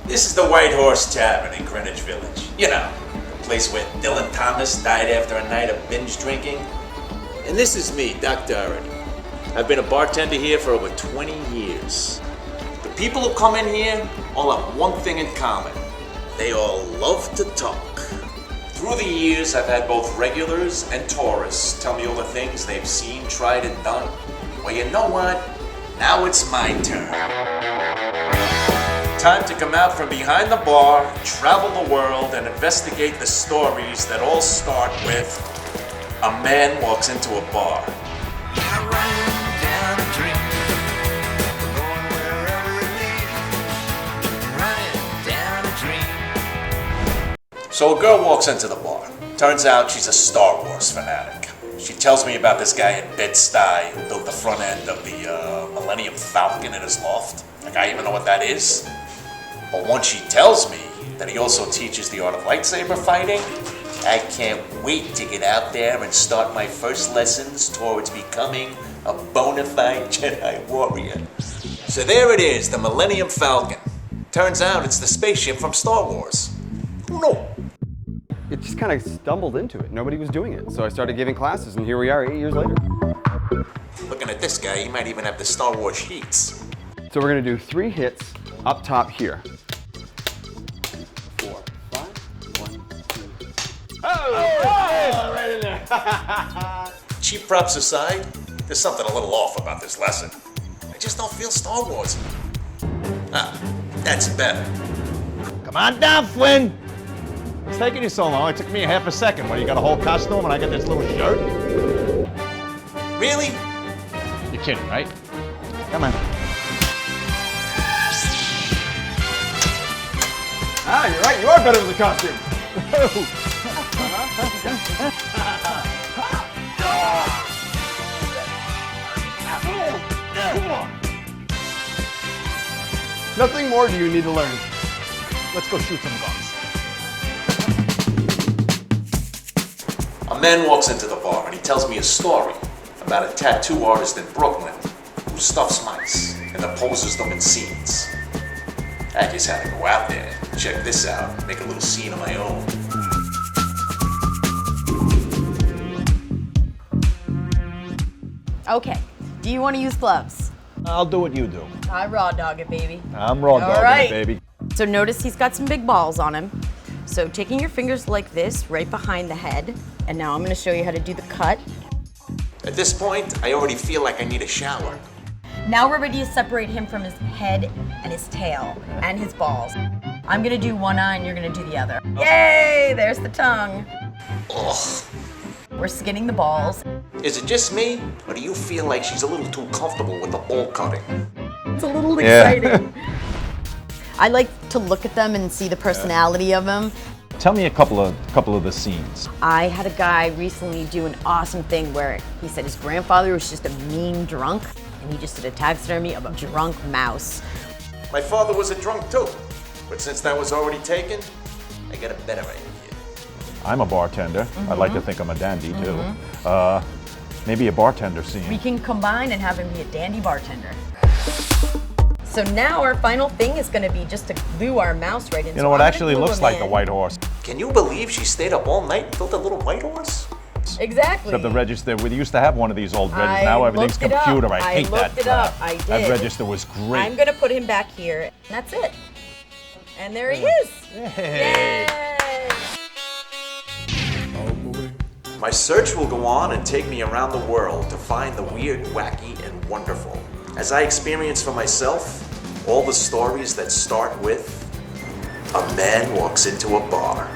This is the White Horse Tavern in Greenwich Village. You know, the place where Dylan Thomas died after a night of binge drinking. And this is me, Doc Doherty. I've been a bartender here for over 20 years. The people who come in here all have one thing in common. They all love to talk. Through the years, I've had both regulars and tourists tell me all the things they've seen, tried, and done. Well, you know what? Now it's my turn. Time to come out from behind the bar, travel the world, and investigate the stories that all start with a man walks into a bar. So a girl walks into the bar. Turns out she's a Star Wars fanatic. She tells me about this guy in Bed-Stuy who built the front end of the Millennium Falcon in his loft. Like, I even know what that is. But once she tells me that he also teaches the art of lightsaber fighting, I can't wait to get out there and start my first lessons towards becoming a bona fide Jedi warrior. So there it is, the Millennium Falcon. Turns out it's the spaceship from Star Wars. Who knew? It just kind of stumbled into it. Nobody was doing it. So I started giving classes, and here we are 8 years later. Looking at this guy, he might even have the Star Wars sheets. So we're going to do 3 hits up top here. 4, 5, 1, 2. Oh, right in there. Cheap props aside, there's something a little off about this lesson. I just don't feel Star Wars. Ah, that's better. Come on down, Flynn. What's taking you so long? It took me a half a second. What, you got a whole costume and I got this little shirt? Really? You're kidding, right? Come on. Ah, you're right. You are better with the costume. Nothing more do you need to learn. Let's go shoot some guns. A man walks into the bar and he tells me a story about a tattoo artist in Brooklyn who stuffs mice and then poses them in scenes. I just had to go out there, check this out, make a little scene of my own. Okay, do you want to use gloves? I'll do what you do. I raw dog it, baby. I'm raw dogging right. it, baby. So notice he's got some big balls on him. So taking your fingers like this, right behind the head, and now I'm gonna show you how to do the cut. At this point, I already feel like I need a shower. Now we're ready to separate him from his head and his tail and his balls. I'm gonna do one eye and you're gonna do the other. Yay, there's the tongue. Ugh. We're skinning the balls. Is it just me, or do you feel like she's a little too comfortable with the ball cutting? It's a little exciting. I like to look at them and see the personality of them. Tell me a couple of the scenes. I had a guy recently do an awesome thing where he said his grandfather was just a mean drunk, and he just did a taxidermy of a drunk mouse. My father was a drunk too, but since that was already taken, I got a better idea. I'm a bartender. I like to think I'm a dandy too. Maybe a bartender scene. We can combine and have him be a dandy bartender. So now our final thing is gonna be just to glue our mouse right in. You know what actually looks like the White Horse? Can you believe she stayed up all night and built a little white horse? Exactly. Except the register, we used to have one of these old registers. I Now everything's looked it up. computer. I hate that looked it crap. up. I did. That register was great. I'm gonna put him back here, and that's it. And there he is. Hey. Yay! My search will go on and take me around the world to find the weird, wacky, and wonderful, as I experience for myself all the stories that start with a man walks into a bar.